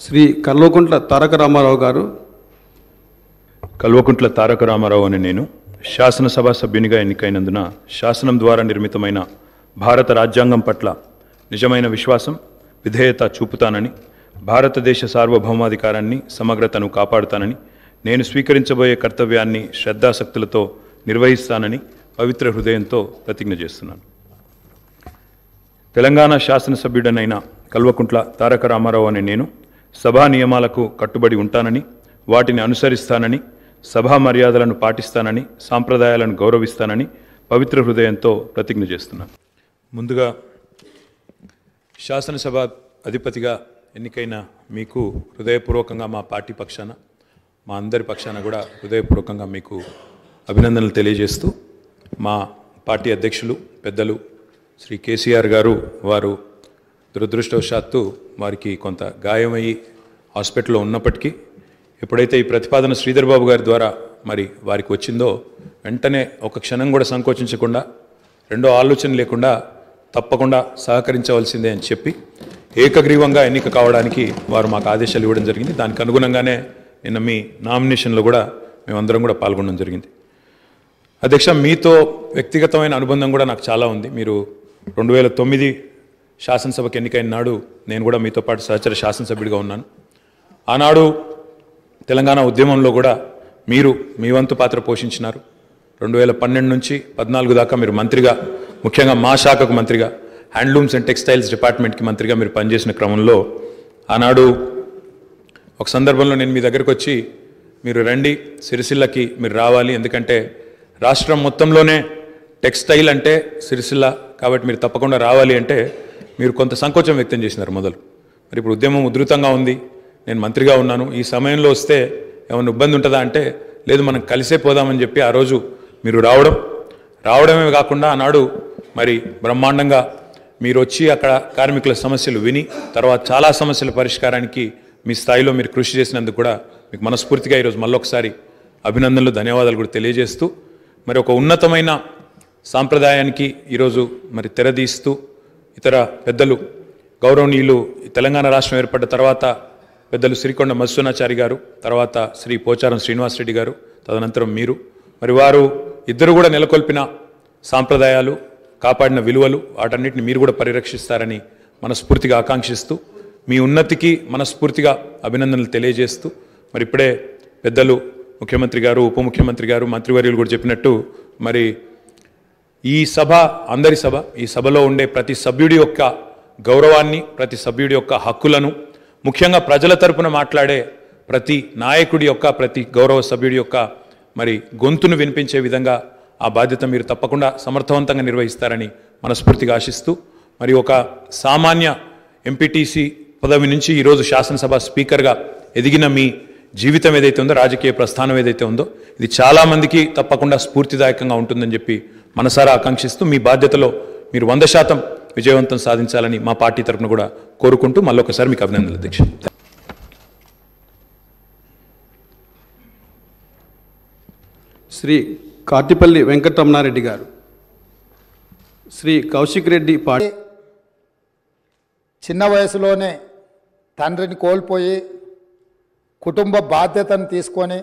శ్రీ కల్వకుంట్ల తారక రామారావు గారు. కల్వకుంట్ల తారక రామారావు అనే నేను శాసనసభ సభ్యునిగా ఎన్నికైనందున శాసనం ద్వారా నిర్మితమైన భారత రాజ్యాంగం పట్ల నిజమైన విశ్వాసం, విధేయత చూపుతానని, భారతదేశ సార్వభౌమాధికారాన్ని, సమగ్రతను కాపాడుతానని, నేను స్వీకరించబోయే కర్తవ్యాన్ని శ్రద్ధాశక్తులతో నిర్వహిస్తానని పవిత్ర హృదయంతో ప్రతిజ్ఞ చేస్తున్నాను. తెలంగాణ శాసనసభ్యుడనైన కల్వకుంట్ల తారక రామారావు అనే నేను సభా నియమాలకు కట్టుబడి ఉంటానని, వాటిని అనుసరిస్తానని, సభా మర్యాదలను పాటిస్తానని, సాంప్రదాయాలను గౌరవిస్తానని పవిత్ర హృదయంతో ప్రతిజ్ఞ చేస్తున్నాను. ముందుగా శాసనసభ అధిపతిగా ఎన్నికైన మీకు హృదయపూర్వకంగా మా పార్టీ పక్షాన, మా అందరి పక్షాన కూడా హృదయపూర్వకంగా మీకు అభినందనలు తెలియజేస్తూ, మా పార్టీ అధ్యక్షులు పెద్దలు శ్రీ కేసీఆర్ గారు వారు దురదృష్టవశాత్తు వారికి కొంత గాయమయ్యి హాస్పిటల్లో ఉన్నప్పటికీ ఎప్పుడైతే ఈ ప్రతిపాదన శ్రీధర్ బాబు గారి ద్వారా మరి వారికి వచ్చిందో వెంటనే ఒక క్షణం కూడా సంకోచించకుండా, రెండో ఆలోచన లేకుండా తప్పకుండా సహకరించవలసిందే అని చెప్పి ఏకగ్రీవంగా ఎన్నిక కావడానికి వారు మాకు ఆదేశాలు ఇవ్వడం జరిగింది. దానికి అనుగుణంగానే నిన్న మీ నామినేషన్లో కూడా మేమందరం కూడా పాల్గొనడం జరిగింది. అధ్యక్ష, మీతో వ్యక్తిగతమైన అనుబంధం కూడా నాకు చాలా ఉంది. మీరు 2009 శాసనసభకు ఎన్నికైన నాడు నేను కూడా మీతో పాటు సహచర శాసనసభ్యుడిగా ఉన్నాను. ఆనాడు తెలంగాణ ఉద్యమంలో కూడా మీరు మీ వంతు పాత్ర పోషించినారు. 2012 నుంచి 14 దాకా మీరు మంత్రిగా, ముఖ్యంగా మా శాఖకు మంత్రిగా, హ్యాండ్లూమ్స్ అండ్ టెక్స్టైల్స్ డిపార్ట్మెంట్కి మంత్రిగా మీరు పనిచేసిన క్రమంలో ఆనాడు ఒక సందర్భంలో నేను మీ దగ్గరకు వచ్చి, మీరు రండి సిరిసిల్లకి మీరు రావాలి, ఎందుకంటే రాష్ట్రం మొత్తంలోనే టెక్స్టైల్ అంటే సిరిసిల్ల కాబట్టి మీరు తప్పకుండా రావాలి అంటే మీరు కొంత సంకోచం వ్యక్తం చేసినారు మొదలు. మరి ఇప్పుడు ఉద్యమం ఉధృతంగా ఉంది, నేను మంత్రిగా ఉన్నాను, ఈ సమయంలో వస్తే ఏమైనా ఇబ్బంది ఉంటుందా అంటే లేదు, మనం కలిసే పోదామని చెప్పి ఆ రోజు మీరు రావడమే కాకుండా ఆనాడు మరి బ్రహ్మాండంగా మీరు వచ్చి అక్కడ కార్మికుల సమస్యలు విని తర్వాత చాలా సమస్యల పరిష్కారానికి మీ స్థాయిలో మీరు కృషి చేసినందుకు కూడా మీకు మనస్ఫూర్తిగా ఈరోజు మళ్ళొకసారి అభినందనలు, ధన్యవాదాలు కూడా తెలియజేస్తూ, మరి ఒక ఉన్నతమైన సాంప్రదాయానికి ఈరోజు మరి తెరదీస్తూ ఇతర పెద్దలు గౌరవనీయులు తెలంగాణ రాష్ట్రం ఏర్పడ్డ తర్వాత పెద్దలు శ్రీకొండ మధుసూనాచారి గారు, తర్వాత శ్రీ పోచారం శ్రీనివాసరెడ్డి గారు, తదనంతరం మీరు, మరి వారు ఇద్దరు కూడా నెలకొల్పిన సాంప్రదాయాలు, కాపాడిన విలువలు, వాటన్నిటిని మీరు కూడా పరిరక్షిస్తారని మనస్ఫూర్తిగా ఆకాంక్షిస్తూ, మీ ఉన్నతికి మనస్ఫూర్తిగా అభినందనలు తెలియజేస్తూ, మరి ఇప్పుడే పెద్దలు ముఖ్యమంత్రి గారు, ఉప ముఖ్యమంత్రి గారు, మంత్రివర్యులు కూడా చెప్పినట్టు మరి ఈ సభ అందరి సభ, ఈ సభలో ఉండే ప్రతి సభ్యుడి యొక్క గౌరవాన్ని, ప్రతి సభ్యుడి యొక్క హక్కులను, ముఖ్యంగా ప్రజల తరపున మాట్లాడే ప్రతి నాయకుడి యొక్క, ప్రతి గౌరవ సభ్యుడి యొక్క మరి గొంతును వినిపించే విధంగా ఆ బాధ్యత మీరు తప్పకుండా సమర్థవంతంగా నిర్వహిస్తారని మనస్ఫూర్తిగా ఆశిస్తూ, మరి ఒక సామాన్య ఎంపీటీసీ పదవి నుంచి ఈరోజు శాసనసభ స్పీకర్గా ఎదిగిన మీ జీవితం ఏదైతే ఉందో, రాజకీయ ప్రస్థానం ఏదైతే ఉందో, ఇది చాలామందికి తప్పకుండా స్ఫూర్తిదాయకంగా ఉంటుందని చెప్పి మనసారా ఆకాంక్షిస్తూ, మీ బాధ్యతలో మీరు 100% విజయవంతం సాధించాలని మా పార్టీ తరఫున కూడా కోరుకుంటూ మళ్ళొకసారి మీకు అభినందనలు అధ్యక్ష. శ్రీ కార్తిపల్లి వెంకటరమణారెడ్డి గారు. శ్రీ కౌశిక్ రెడ్డి పాటి. చిన్న వయసులోనే తండ్రిని కోల్పోయి కుటుంబ బాధ్యతను తీసుకొని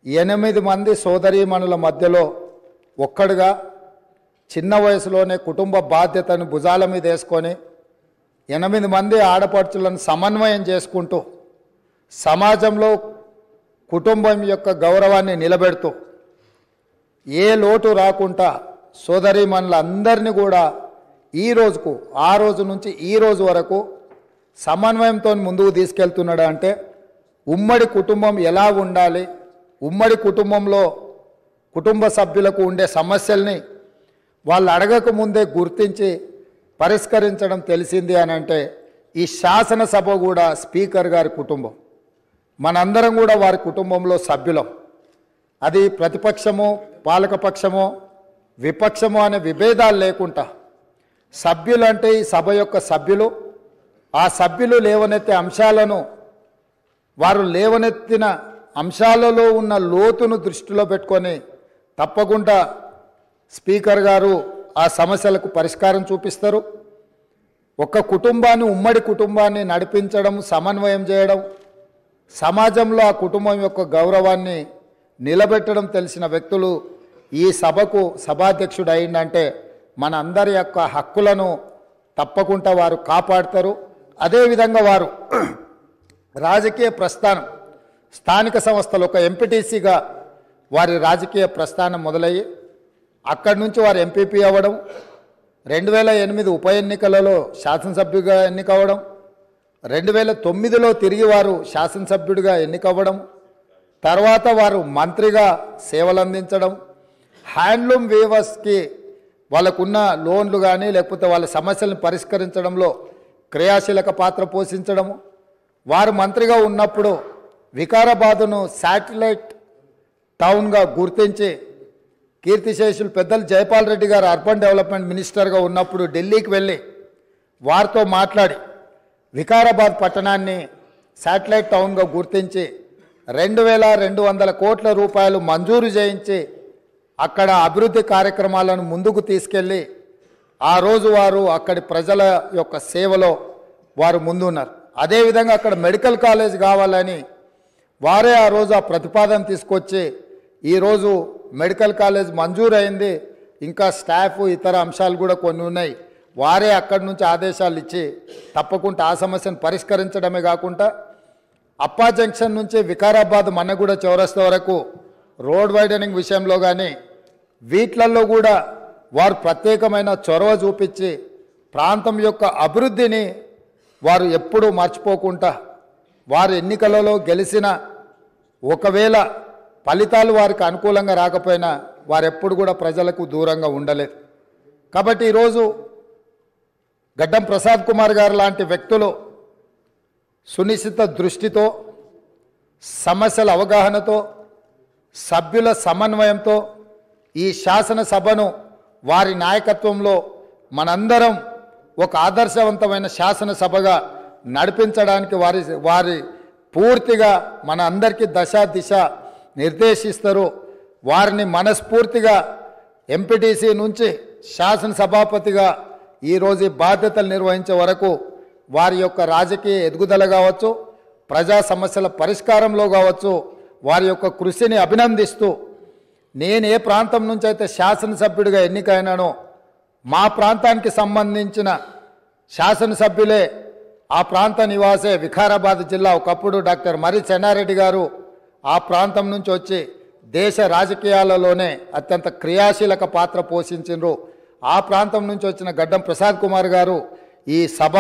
8 మంది సోదరీమణుల మధ్యలో ఒక్కడుగా చిన్న వయసులోనే కుటుంబ బాధ్యతను భుజాల మీద వేసుకొని 8 మంది ఆడపడుచులను సమన్వయం చేసుకుంటూ సమాజంలో కుటుంబం యొక్క గౌరవాన్ని నిలబెడుతూ ఏ లోటు రాకుండా సోదరీమణులందరినీ కూడా ఈ రోజుకు, ఆ రోజు నుంచి ఈ రోజు వరకు సమన్వయంతో ముందుకు తీసుకెళ్తున్నాడు. అంటే ఉమ్మడి కుటుంబం ఎలా ఉండాలి, ఉమ్మడి కుటుంబంలో కుటుంబ సభ్యులకు ఉండే సమస్యల్ని వాళ్ళు అడగకముందే గుర్తించి పరిష్కరించడం తెలిసింది అని అంటే ఈ శాసనసభ కూడా స్పీకర్ గారి కుటుంబం, మనందరం కూడా వారి కుటుంబంలో సభ్యులం. అది ప్రతిపక్షము, పాలకపక్షము, విపక్షము అనే విభేదాలు లేకుండా సభ్యులు అంటే ఈ సభ యొక్క సభ్యులు, ఆ సభ్యులు లేవనెత్తే అంశాలను, వారు లేవనెత్తిన అంశాలలో ఉన్న లోతును దృష్టిలో పెట్టుకొని తప్పకుండా స్పీకర్ గారు ఆ సమస్యలకు పరిష్కారం చూపిస్తారు. ఒక కుటుంబాన్ని ఉమ్మడి కుటుంబాన్ని నడిపించడం, సమన్వయం చేయడం, సమాజంలో ఆ కుటుంబం యొక్క గౌరవాన్ని నిలబెట్టడం తెలిసిన వ్యక్తులు ఈ సభకు సభాధ్యక్షుడు అయిందంటే మన అందరి యొక్క హక్కులను తప్పకుండా వారు కాపాడతారు. అదేవిధంగా వారు రాజకీయ ప్రస్థానం, స్థానిక సంస్థలు ఒక ఎంపీటీసీగా వారి రాజకీయ ప్రస్థానం మొదలయ్యి అక్కడి నుంచి వారు ఎంపీపీ అవ్వడం, 2008 ఉప ఎన్నికలలో శాసనసభ్యుడిగా ఎన్నికవ్వడం, 2009లో తిరిగి వారు శాసనసభ్యుడిగా ఎన్నికవ్వడం, తర్వాత వారు మంత్రిగా సేవలు అందించడం, హ్యాండ్లూమ్ వీవర్స్కి వాళ్ళకున్న లోన్లు కానీ లేకపోతే వాళ్ళ సమస్యలను పరిష్కరించడంలో క్రియాశీలక పాత్ర పోషించడము, వారు మంత్రిగా ఉన్నప్పుడు వికారాబాదును శాటిలైట్ టౌన్గా గుర్తించి కీర్తిశేషులు పెద్దలు జైపాల్ రెడ్డి గారు అర్బన్ డెవలప్మెంట్ మినిస్టర్గా ఉన్నప్పుడు ఢిల్లీకి వెళ్ళి వారితో మాట్లాడి వికారాబాద్ పట్టణాన్ని శాటిలైట్ టౌన్గా గుర్తించి 2200 కోట్ల రూపాయలు మంజూరు చేయించి అక్కడ అభివృద్ధి కార్యక్రమాలను ముందుకు తీసుకెళ్ళి ఆ రోజు వారు అక్కడి ప్రజల యొక్క సేవలో వారు ముందున్నారు. అదేవిధంగా అక్కడ మెడికల్ కాలేజ్ కావాలని వారే ఆ రోజు ఆ ప్రతిపాదన తీసుకొచ్చి ఈరోజు మెడికల్ కాలేజ్ మంజూరు అయింది. ఇంకా స్టాఫ్ ఇతర అంశాలు కూడా కొన్ని ఉన్నాయి. వారే అక్కడి నుంచి ఆదేశాలు ఇచ్చి తప్పకుండా ఆ సమస్యను పరిష్కరించడమే కాకుండా అప్పా జంక్షన్ నుంచి వికారాబాద్ మన్నగూడ చౌరస్తా వరకు రోడ్ వైడనింగ్ విషయంలో కానీ వీట్లల్లో కూడా వారు ప్రత్యేకమైన చొరవ చూపించి ప్రాంతం యొక్క అభివృద్ధిని వారు ఎప్పుడూ మర్చిపోకుండా వారు ఎన్నికలలో గెలిచిన ఒకవేళ ఫలితాలు వారికి అనుకూలంగా రాకపోయినా వారెప్పుడు కూడా ప్రజలకు దూరంగా ఉండలేదు. కాబట్టి ఈరోజు గడ్డం ప్రసాద్ కుమార్ గారు లాంటి వ్యక్తులు సునిశ్చిత దృష్టితో, సమస్యల అవగాహనతో, సభ్యుల సమన్వయంతో ఈ శాసనసభను వారి నాయకత్వంలో మనందరం ఒక ఆదర్శవంతమైన శాసనసభగా నడిపించడానికి వారి పూర్తిగా మన అందరికీ దశ దిశ నిర్దేశిస్తారు. వారిని మనస్ఫూర్తిగా ఎంపీటీసీ నుంచి శాసనసభాపతిగా ఈరోజు ఈ బాధ్యతలు నిర్వహించే వరకు వారి యొక్క రాజకీయ ఎదుగుదల కావచ్చు, ప్రజా సమస్యల పరిష్కారంలో కావచ్చు, వారి యొక్క కృషిని అభినందిస్తూ నేను ఏ ప్రాంతం నుంచి అయితే శాసనసభ్యుడిగా ఎన్నికైనానో మా ప్రాంతానికి సంబంధించిన శాసనసభ్యులే, ఆ ప్రాంత నివాసే వికారాబాద్ జిల్లా ఒకప్పుడు డాక్టర్ మర్రి చెన్నారెడ్డి గారు ఆ ప్రాంతం నుంచి వచ్చి దేశ రాజకీయాలలోనే అత్యంత క్రియాశీలక పాత్ర పోషించారు. ఆ ప్రాంతం నుంచి వచ్చిన గడ్డం ప్రసాద్ కుమార్ గారు ఈ సభ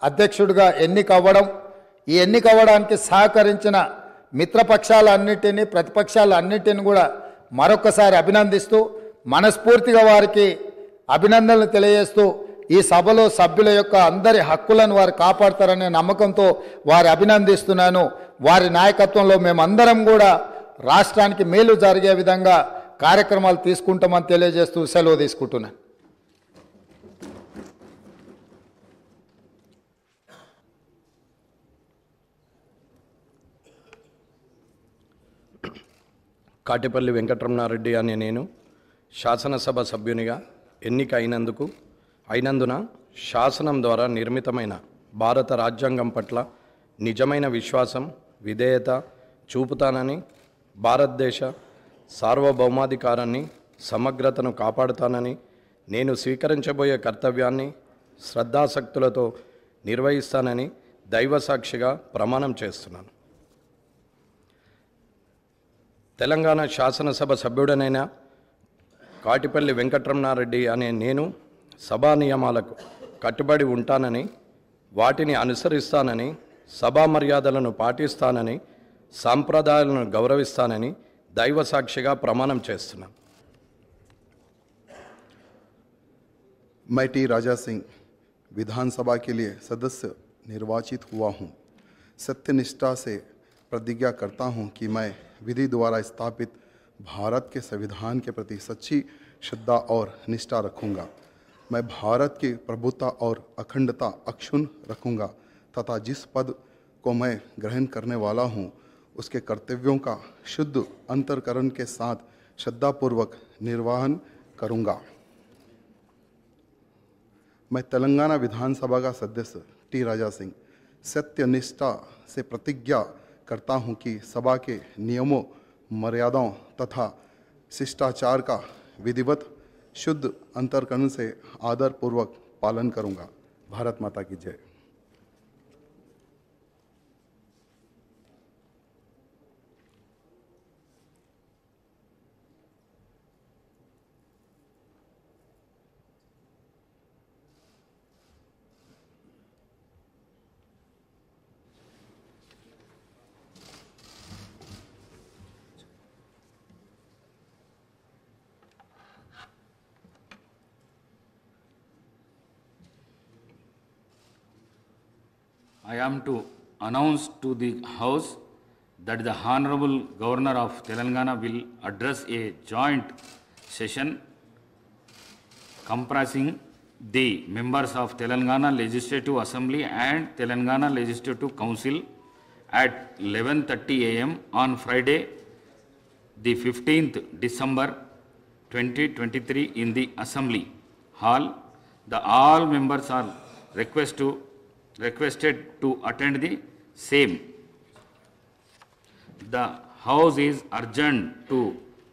అధ్యక్షుడిగా ఎన్నికవ్వడం, ఈ ఎన్నికవ్వడానికి సహకరించిన మిత్రపక్షాలన్నిటినీ ప్రతిపక్షాలన్నిటిని కూడా మరొకసారి అభినందిస్తూ మనస్ఫూర్తిగా వారికి అభినందనలు తెలియజేస్తూ ఈ సభలో సభ్యుల యొక్క అందరి హక్కులను వారు కాపాడతారనే నమ్మకంతో వారి అభినందిస్తున్నాను. వారి నాయకత్వంలో మేమందరం కూడా రాష్ట్రానికి మేలు జరిగే విధంగా కార్యక్రమాలు తీసుకుంటామని తెలియజేస్తూ సెలవు తీసుకుంటున్నాను. కాటిపల్లి వెంకటరమణారెడ్డి అనే నేను శాసనసభ సభ్యునిగా ఎన్నిక అయినందున శాసనం ద్వారా నిర్మితమైన భారత రాజ్యాంగం పట్ల నిజమైన విశ్వాసం, విధేయత చూపుతానని, భారతదేశ సార్వభౌమాధికారాన్ని, సమగ్రతను కాపాడుతానని, నేను స్వీకరించబోయే కర్తవ్యాన్ని శ్రద్ధాసక్తులతో నిర్వహిస్తానని దైవసాక్షిగా ప్రమాణం చేస్తున్నాను. తెలంగాణ శాసనసభ సభ్యుడనైన కాటిపల్లి వెంకటరమణారెడ్డి అనే నేను సభా నియమాలకు కట్టుబడి ఉంటానని, వాటిని అనుసరిస్తానని, సభా మర్యాదలను పాటిస్తానని, సాంప్రదాయాలను గౌరవిస్తానని దైవసాక్షిగా ప్రమాణం చేస్తున్నాను. मैं टी राजा सिंह विधानसभा के लिए सदस्य निर्वाचित हुआ हूँ। सत्यनिष्ठा से प्रतिज्ञा करता हूँ कि मैं विधि द्वारा स्थापित भारत के संविधान के प्रति सच्ची श्रद्धा और निष्ठा रखूँगा। मैं भारत की प्रभुता और अखंडता अक्षुण्ण रखूँगा तथा जिस पद को मैं ग्रहण करने वाला हूँ उसके कर्तव्यों का शुद्ध अंतर्करण के साथ श्रद्धापूर्वक निर्वहन करूँगा। मैं तेलंगाना विधानसभा का सदस्य टी राजा सिंह सत्यनिष्ठा से प्रतिज्ञा करता हूं कि सभा के नियमों, मर्यादाओं तथा शिष्टाचार का विधिवत शुद्ध अंतर्करण से आदरपूर्वक पालन करूंगा। भारत माता की जय। I am to announce to the House that the Honorable Governor of Telangana will address a joint session comprising the members of Telangana Legislative Assembly and Telangana Legislative Council at 11:30 a.m. on Friday, the 15th December 2023 in the Assembly Hall. All members are requested to attend the same. The House is urged to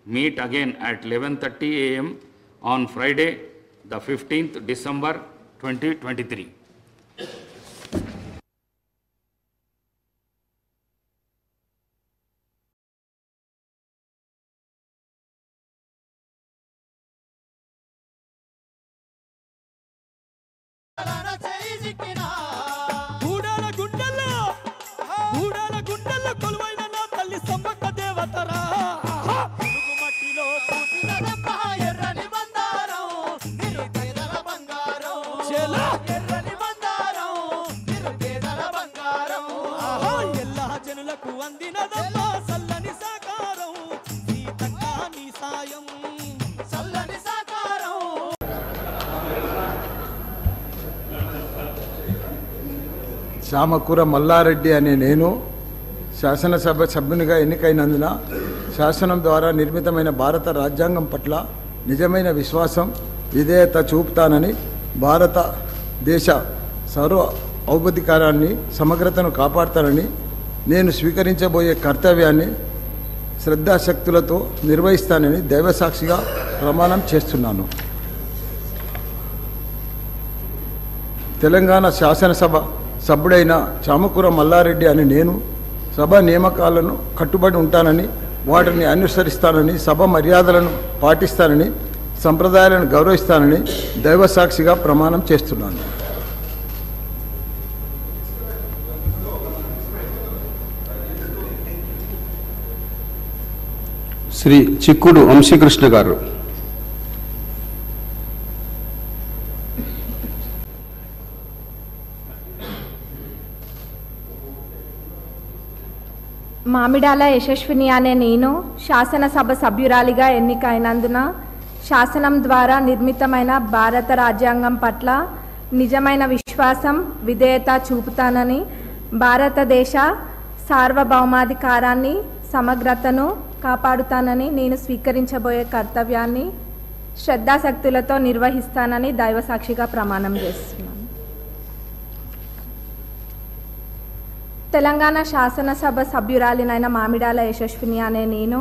meet again at 11:30 a.m. on Friday, the 15th December 2023. Chamakura Mallareddy అనే నేను శాసనసభ సభ్యునిగా ఎన్నికైనందున శాసనం ద్వారా నిర్మితమైన భారత రాజ్యాంగం పట్ల నిజమైన విశ్వాసం, విధేయత చూపుతానని, భారతదేశ సార్వభౌమాధికారాన్ని, సమగ్రతను కాపాడుతానని, నేను స్వీకరించబోయే కర్తవ్యాన్ని శ్రద్ధాశక్తులతో నిర్వహిస్తానని దైవసాక్షిగా ప్రమాణం చేస్తున్నాను. తెలంగాణ శాసనసభ సభ్యుడైన చామకూర మల్లారెడ్డి అని నేను సభ నియామకాలను కట్టుబడి ఉంటానని, వాటిని అనుసరిస్తానని, సభ మర్యాదలను పాటిస్తానని, సంప్రదాయాలను గౌరవిస్తానని దైవసాక్షిగా ప్రమాణం చేస్తున్నాను. శ్రీ చిక్కుడు వంశీకృష్ణ గారు. మామిడాల యశస్విని అనే నేను శాసనసభ సభ్యురాలిగా ఎన్నికైనందున శాసనం ద్వారా నిర్మితమైన భారత రాజ్యాంగం పట్ల నిజమైన విశ్వాసం, విధేయత చూపుతానని, భారతదేశ సార్వభౌమాధికారాన్ని, సమగ్రతను కాపాడుతానని, నేను స్వీకరించబోయే కర్తవ్యాన్ని శ్రద్ధాశక్తులతో నిర్వహిస్తానని దైవసాక్షిగా ప్రమాణం చేస్తున్నాను. తెలంగాణ శాసనసభ సభ్యురాలినైన మామిడాల యశస్విని అనే నేను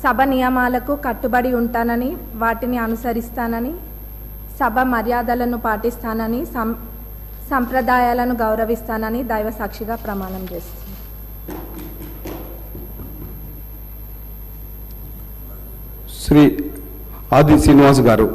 సభ నియమాలకు కట్టుబడి ఉంటానని, వాటిని అనుసరిస్తానని, సభ మర్యాదలను పాటిస్తానని, సంప్రదాయాలను గౌరవిస్తానని దైవసాక్షిగా ప్రమాణం చేస్తున్నాను. శ్రీ ఆది శ్రీనివాస్ గారు.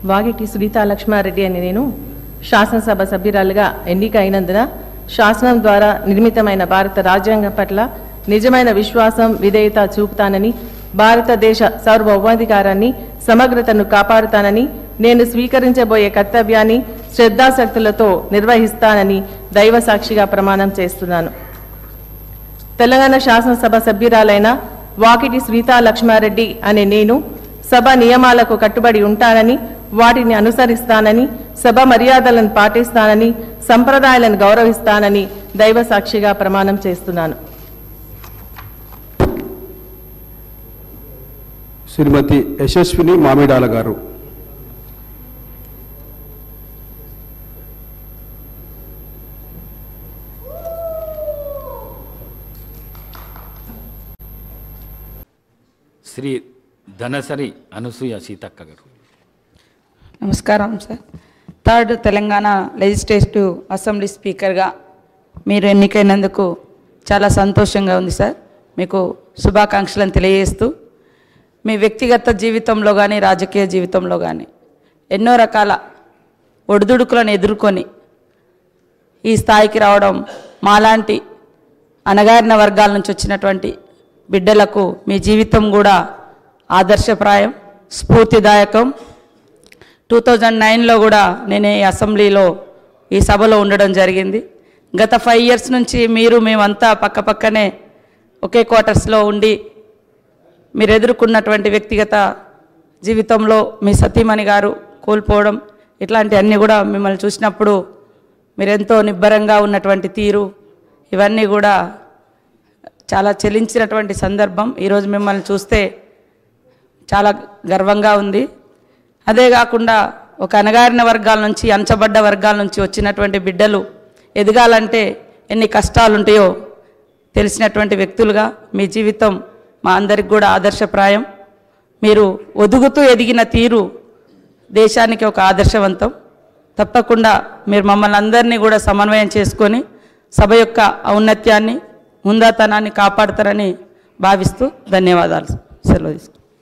వాగిటి సునీతా లక్ష్మారెడ్డి అని నేను శాసనసభ సభ్యురాలుగా ఎన్నిక అయినందున శాసనం ద్వారా నిర్మితమైన భారత రాజ్యాంగం పట్ల నిజమైన విశ్వాసం, విధేయత చూపుతానని, భారతదేశ సార్వభౌమాధికారాన్ని, సమగ్రతను కాపాడుతానని, నేను స్వీకరించబోయే కర్తవ్యాన్ని శ్రద్ధాశక్తులతో నిర్వహిస్తానని దైవసాక్షిగా ప్రమాణం చేస్తున్నాను. తెలంగాణ శాసనసభ సభ్యురాలైన వాకిటి సునీతా లక్ష్మారెడ్డి అనే నేను సభ నియమాలకు కట్టుబడి ఉంటానని, వాటిని అనుసరిస్తానని, సభ మర్యాదలను పాటిస్తానని, సంప్రదాయాలను గౌరవిస్తానని దైవ సాక్షిగా ప్రమాణం చేస్తున్నాను. శ్రీమతి యశస్విని మామిడాల గారు. శ్రీ ధనసరి అనసూయ సీతక్క గారు. నమస్కారం sir. Third Telangana legislative assembly స్పీకర్గా మీరు ఎన్నికైనందుకు చాలా సంతోషంగా ఉంది సార్. మీకు శుభాకాంక్షలను తెలియజేస్తూ, మీ వ్యక్తిగత జీవితంలో కానీ రాజకీయ జీవితంలో కానీ ఎన్నో రకాల ఒడిదుడుకులను ఎదుర్కొని ఈ స్థాయికి రావడం మాలాంటి అణగారిన వర్గాల నుంచి వచ్చినటువంటి బిడ్డలకు మీ జీవితం కూడా ఆదర్శప్రాయం, స్ఫూర్తిదాయకం. 2009లో కూడా నేను ఈ అసెంబ్లీలో ఈ సభలో ఉండడం జరిగింది. గత 5 years నుంచి మేమంతా పక్కపక్కనే ఒకే క్వార్టర్స్లో ఉండి మీరు ఎదుర్కొన్నటువంటి వ్యక్తిగత జీవితంలో మీ సతీమణి గారు కోల్పోవడం, ఇట్లాంటివన్నీ కూడా మిమ్మల్ని చూసినప్పుడు మీరెంతో నిబ్బరంగా ఉన్నటువంటి తీరు, ఇవన్నీ కూడా చాలా చెలించినటువంటి సందర్భం. ఈరోజు మిమ్మల్ని చూస్తే చాలా గర్వంగా ఉంది. అదే కాకుండా ఒక అణగారిన వర్గాల నుంచి, అంచబడ్డ వర్గాల నుంచి వచ్చినటువంటి బిడ్డలు ఎదగాలంటే ఎన్ని కష్టాలు ఉంటాయో తెలిసినటువంటి వ్యక్తులుగా మీ జీవితం మా అందరికి కూడా ఆదర్శప్రాయం. మీరు ఒదుగుతూ ఎదిగిన తీరు దేశానికి ఒక ఆదర్శవంతం. తప్పకుండా మీరు మమ్మల్ని అందరినీ కూడా సమన్వయం చేసుకొని సభ యొక్క ఔన్నత్యాన్ని, హుందాతనాన్ని కాపాడతారని భావిస్తూ ధన్యవాదాలు. సెలవు తీసుకుంటాను.